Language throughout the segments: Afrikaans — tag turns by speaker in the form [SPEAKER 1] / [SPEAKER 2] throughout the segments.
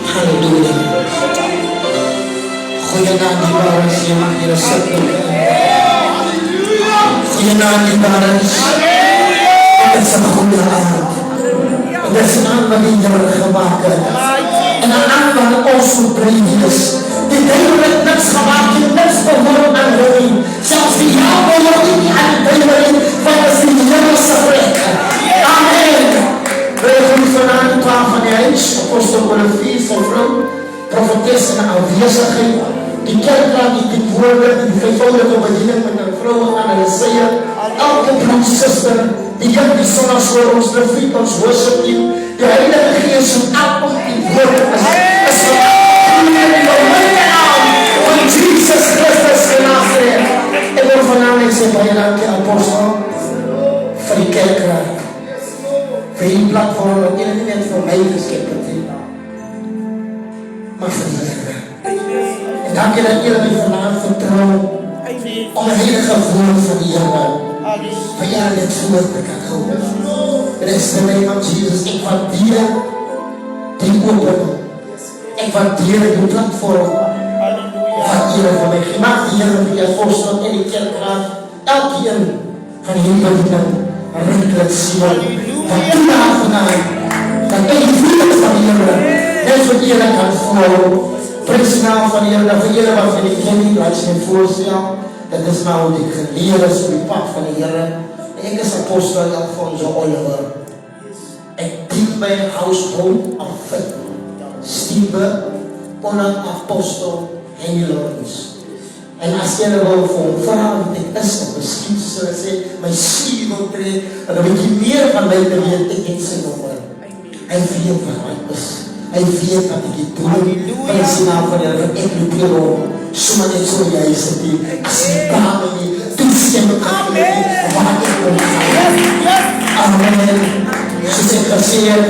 [SPEAKER 1] Halleluja. Goeie naam die waar is, jy mag hier sit. Goeie naam die waar is. Dit is 'n goeie aand. Dit is 'n aand wat die Here gemaak het. En 'n aand wat ons moet bring is. Die Here het niks gemaak, niks behoort aan hom. Selfs die Here behoort nie aan die Here, want dit is die Here se werk. Amen. Wij gaan vanavond klaar van die huis, apostel Olivie, zijn vrouw, profetes en aanwezigheid, die kerkraad, die woorden, die vijfvoudige bediening met een vrouw aan de zeeën, elke broer, zuster, die kind die zondags voor ons bevindt, ons worship team, de Heilige Geest van elke die woorden is vanavond in de mooie naam van Jesus Christus van Nazareth. En wil vanavond zijn bij je apostel, van die kerkraad. Vir die platform wat jullie net vir my geskep het. Maar vir die Here. En dankie dat jullie my vanavond vertrou om die heilige woord van die Here vir julle net voor te kan hou. En in the name of Jesus, ek waardeer die opening. Ek waardeer die platform wat jullie van my gemaakt. Die Here vir die apostel en die kerkraad, elkeen van hierdie bediening redelijk zien. Dat toelaat vandaag, dat één vuur van die Here net voor jullie kan volgen. Prijs de naam van die Here, dat voor jullie wat van die kinderen, laat je me voorstellen, dat is nou die geleerd is op die pad van die Here. Ik is apostel Alfonso Oliver. Ik dien bij een household of faith. Stiebe, onder apostel Henny Lawrence. En als jy wil vir vraag wat ek is, of miskien soos ek sê, my siel wil tree, en dan moet jy meer van my te weet, ek het sy nommer. Hy weet wat hy is. Hy weet wat ek het doen. En sy naam van die Here, ek loop hier om, sommer net so jy is het die, as jy dame nie, toestem kan nie, waar ek om gaan. Amen. Soos ek gesê het,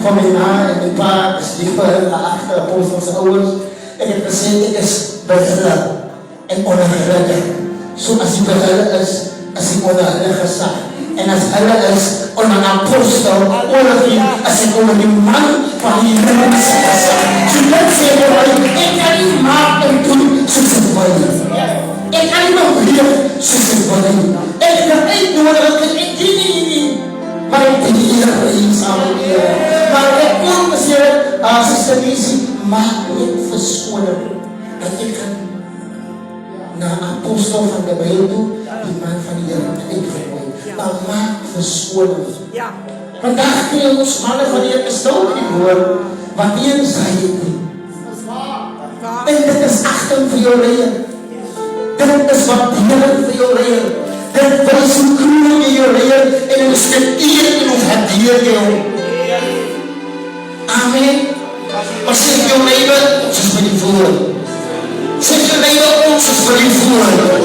[SPEAKER 1] van my na en my pa, is die vir hulle agter apostels ouwers, ek het gesê, ek is by hulle, en onder hulle. So as die by hulle is die onder hulle gesag. En as hulle is onder apostel, Olivie, as ek onder die man van die Here gesag. So dit sê vir my, ek kan nie maak en doen soos ek wil. Ek kan nie nog leef soos ek wil. Ek kan uitnodig, ek dien nie. Maar ek dien die Here eens aan die Here. Maar ek kom sê, Sister Lizzie, maak net verskoning, dat ek kan na apostel van de Bijbel toe, die man van die Here uitgegooi. Maar maak verskoning. Vandaag kun je ons mannen van die Here bestaan die woord, wat een zei het nie. En dit is achting vir jou leer. Dit is wat Here vir jou leer. Dit is hoe kroon jy jou leer, en hoe skepteer en hoe verdeer jou. Amen. Maar sê jou neighbor, ons is by die woord. Zeg je mij wel ons is voor die voeren.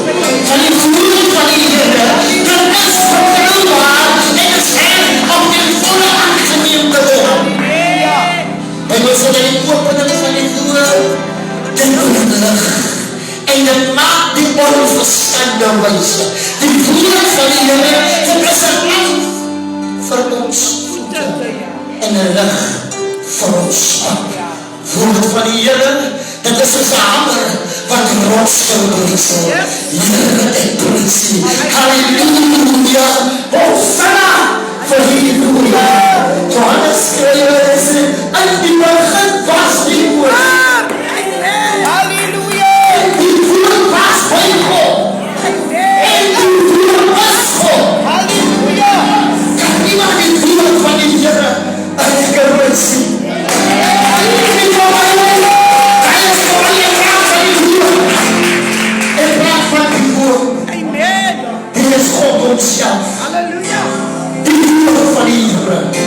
[SPEAKER 1] Van die voeren van die Here. Dat is vertrouwbaar. En het zijn om die voeren aangeneem te worden. En we zullen die opening van die voeren te nodig. En dat maakt die onverstandige wijze. Die voeren van die Here. Dat is een lamp voor ons voeten. En een rug voor ons pad. Voeren van die Here. Dat is een hamer wat rots verbreekt. Here en politie. Halleluja. Hosanna. Halleluja. Johannes schreef en die begin was die woord. Halleluja. En die woord was bij God. En die woord was God. Halleluja. Kan iemand die woord van die Here en die woord zien? Amen. Dit is God onszelf. Halleluja. Die woord van die Here.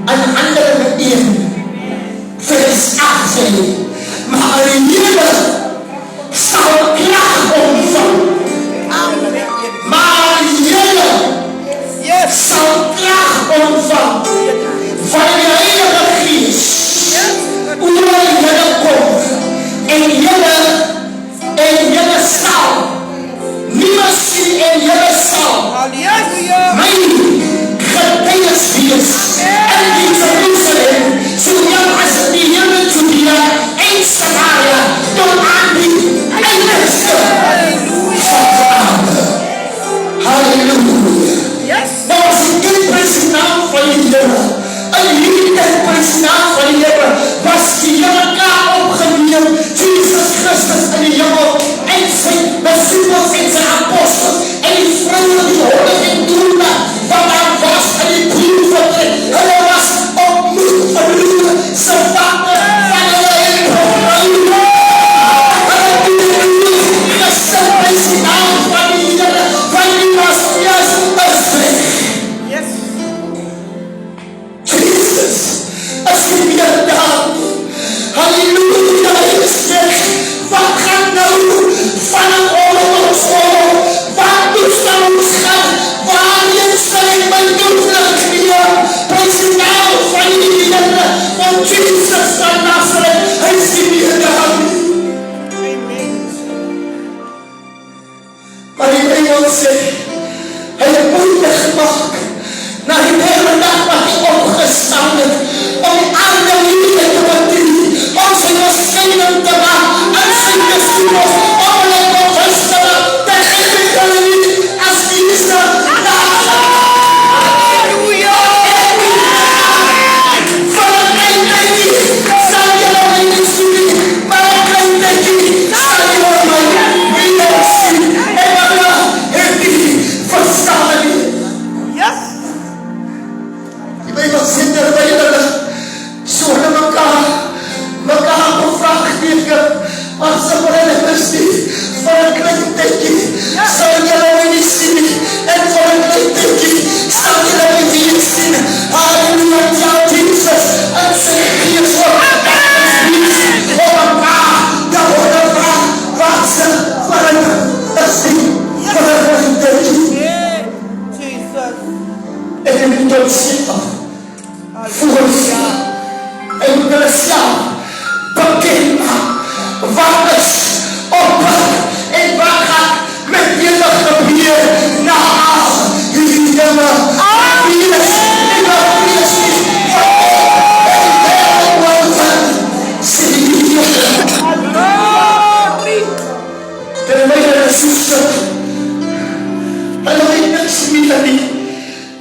[SPEAKER 1] aan andere een vers 8 sê, maar julle sal krag ontvang. Maar julle sal krag ontvang van die Heilige Gees oor julle kom en julle sal nie miskien en julle sal my getuies wees in die Jerusalem, sowel as in die hele Judea en Samaria tot aan die uiterste van die aarde. Halleluja. Nou as ek dit prys die naam van die Here, in hierdie tyd prys die naam van die Here, was die hele klaar opgeneem, Jesus Christus in die hemel, en sy disciples en sy apostels, en die vrouwen die 120 wat daar was in die proefvertrek, hulle was opmoed verloor, sy vader van hulle en hulle gesin prys die naam van die Here, van die was juist Jesus is nie meer daar. Halleluja, hy is weg. Wat gaan nou van 'n oorlog? Wat sal ons gaan? Waarheen sal ek my doelwit keer? Prys die naam van die Here, van Jesus van Nazareth. Hy is nie meer daar nie. Maar die Engel sê, hy het moeite gemaak na die derde dag wat hy opgestaan het, om die aarde liefde te bedien, om sy verschijning te maak, en sy disciples, om hulle bewus te maak, dat ek hulle nie as dienste Halleluja! Van een klein tydjie sal julle my nie sien, maar een klein tydjie sal julle my weer sien, en hulle het nie verstaan nie. Die Bijbel sê terwyl hulle so na mekaar bevraagteken, as hulle is nie, van een klein tydjie sal julle my nie sien, en van een klein tydjie sal julle my weer sien. Halleluja, tel Jesus, en sy gees op mekaar, dat hulle vraag, wat sy van een is nie, van een klein tydjie. En jy moet ons sê, voorstel, en moet hulle self bekend maak, wat is op en wat gaat met julle gebeur na hierdie dinge. Wees en wat wees nie, wat en wêreldwyd sê die Here. Terwyl hulle so sit, hulle het niks meer nie,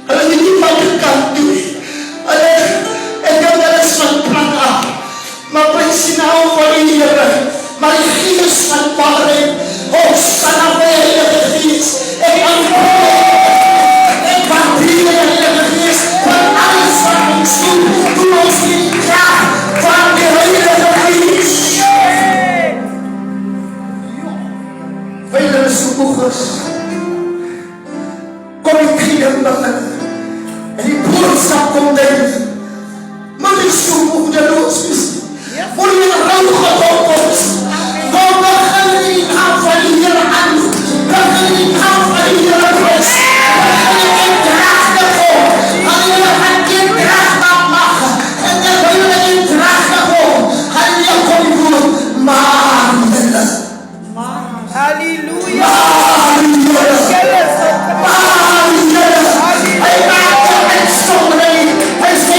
[SPEAKER 1] hulle het nie wat kan doen. En dan is van plan af, maar prys die naam van die Here, maar die Gees van waarheid, Hosanna by Heilige Gees, en waardeer die Heilige Gees, van alles wat ons doen, doen ons die kracht van die Heilige Gees. Weil hulle so moeg is, kom die kriegen begin, en die boodskap kom uit, maar die so moedeloos is, voor jy rouw gekoppeld, dan begin die naam van die Here aan, begin die naam van die Here prys, begin die eendrachtig om, gaan jy eendrachtig maak, en dan wil jy eendrachtig om, gaan jy kom doen, maar julle, halleluja, maar julle, hy maak die uitsondering, hy sê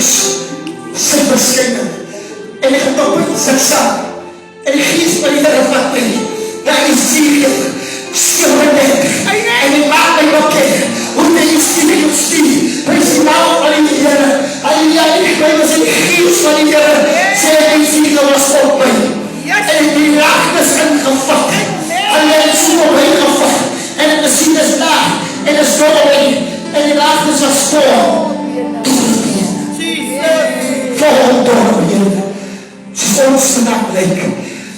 [SPEAKER 1] Gees sy verskyning en ek het op sy saak en die Gees van die Here vat my na Ezekiel 37 en die maak my oké hoe die Ezekiel stuur prys die naam van die Here halleluja my was die Gees van die Here sê Ezekiel was op my en die raagtes ingevat en die soe op my gevat en die sien is daar en is doorweg en die raagtes was voor soos ons vandag lyk.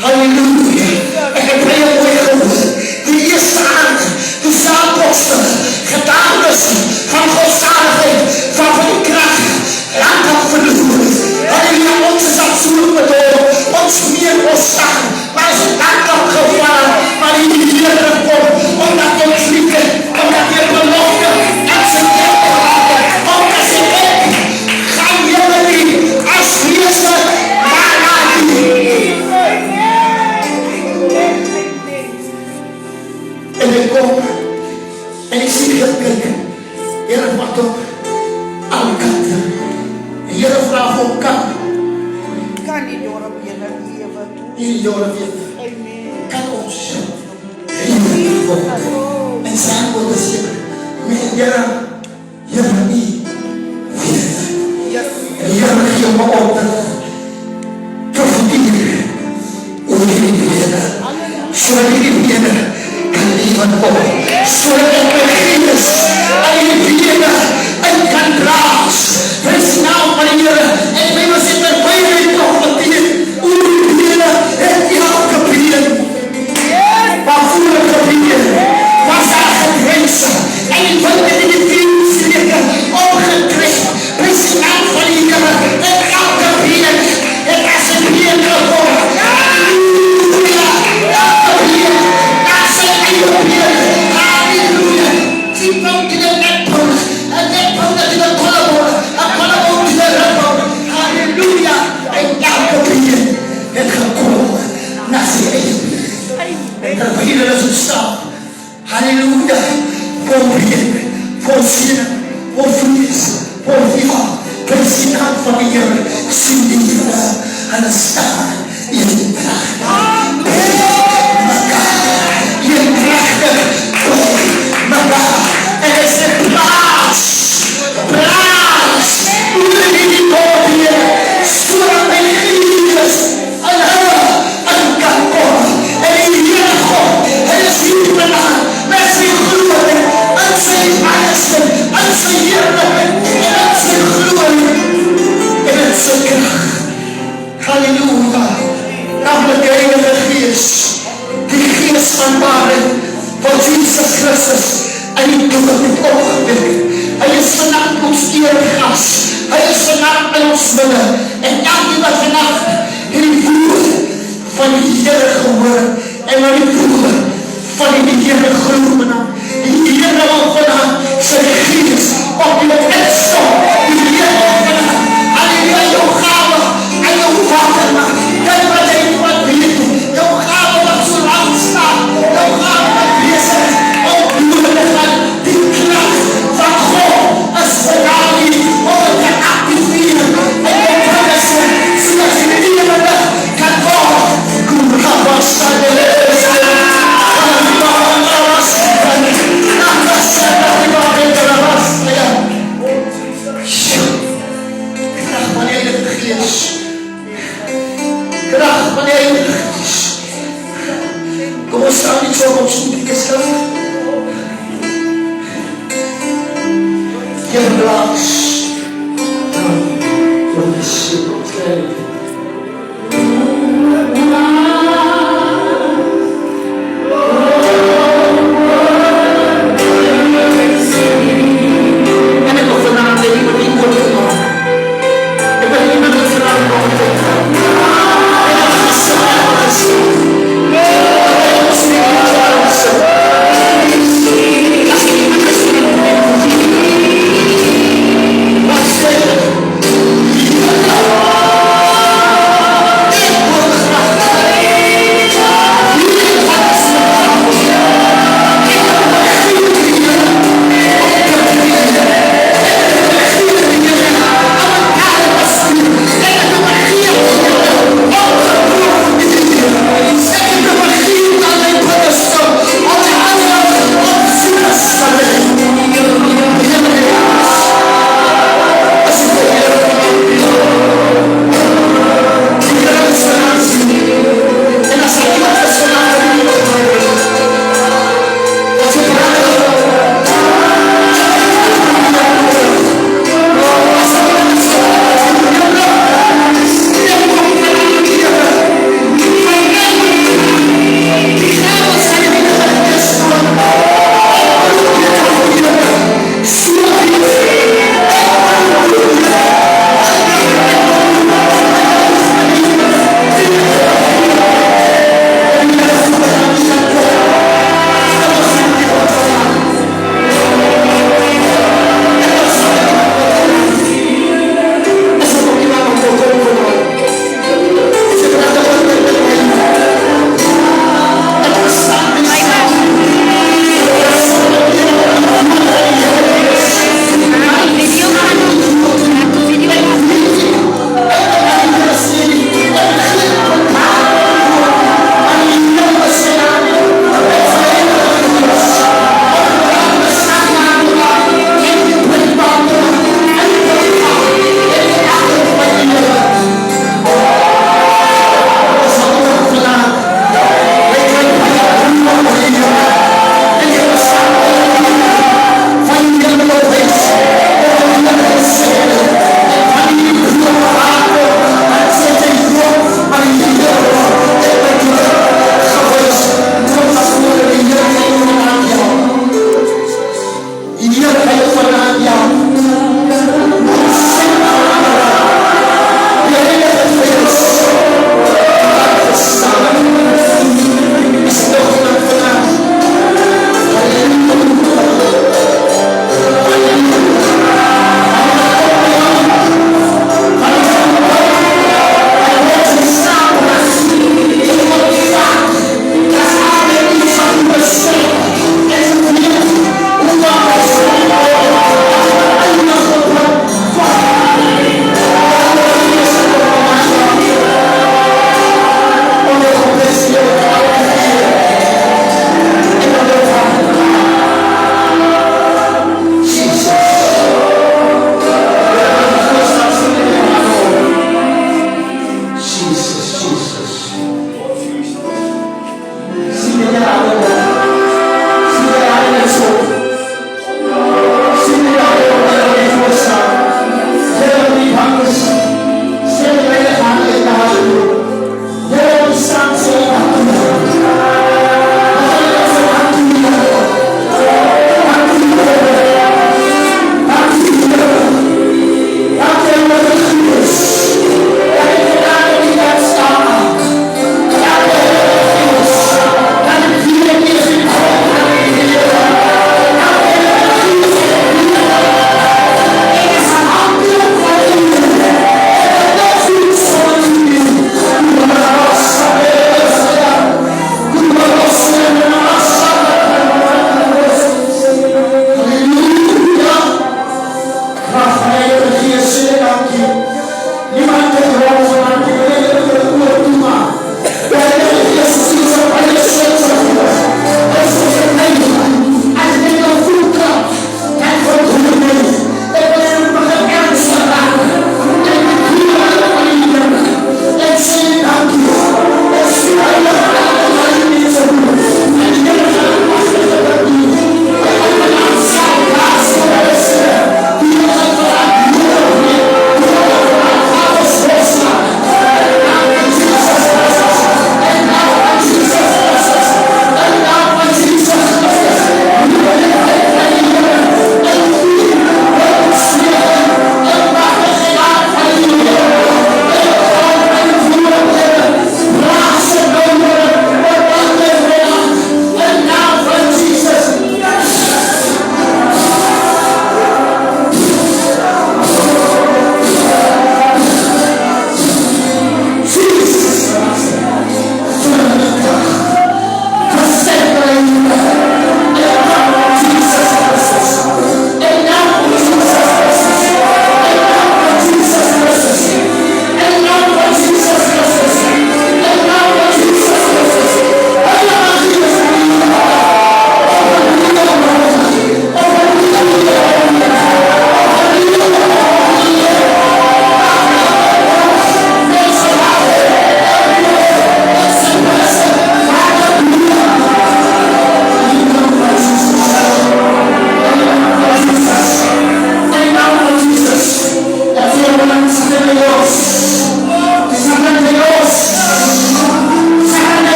[SPEAKER 1] Halleluja. Ek het baie mooi gehoor. Die eerste aand, toe se apostel getuigenis van godsaligheid, van die krag, land had verloor. Halleluja, ons is absoluut bedoel. Ons meer ons staan, maar is het land opgevallen, maar die Here kom, omdat ons liefde, omdat die belofte en sy kerk gehad, omdat sy kerk gaan julle nie as weese en ek kom en ek sien heel kyk Here wat op alle kante en Here vraag op kan
[SPEAKER 2] die dorp julle lewe
[SPEAKER 1] die dorp julle kan ons en sy antwoord is Here nie en Here gee my opdracht profiteer oor die Here sodat die Here kan leven op sodat ek my gees aan die Here in kan draas wees naam van die Here en my was in my weide profiteer oor die Here het elke been waarvoor ek gebeen was daar gedrense en die winde in die vuurstreke opgetrek wees naam van die Here en elke been het as een been geworden halleluja elke been as een been halleluja die pound in the netpound and netpound in the collarbone in the ribbound halleluja en elke been het gekomen na sy eie en terwijl hulle so staan halleluja voor been voor sien voor vlees voor ja prys die naam van die Here sien die Here hulle staan in die kracht mekaar in krachtig mekaar en is die plaas oor die body sodat my gees en hulle in kan kom en die Here God hy is hier vandaan met sy glorie in sy majesteit in sy heerlijkheid en in sy glorie en in sy kracht halleluja namelijk die Heilige Gees die Gees van waarheid van Jesus Christus en die dood het opgewek hy is vannacht ons eergas hy is vannacht in ons midde en elke wat vannacht die woord van die Here gehoor en wat die woord van die Here geloof die Here wil vannacht sy Gees op die instel die Here wil vannacht halleluja jou gave en jou vader maak dit wat hy wat weet jou gave wat so lang staan jou gave wat bezig om bloed te gaan die kracht van God is vandaag hier om te activeren en jou kennis sodat jy die ene dag kan word kom rabas van de lees kracht van die Heilige Gees kracht van die Heilige Gees kom ons staan nie so op soekie skrif Heer blaas van die soekie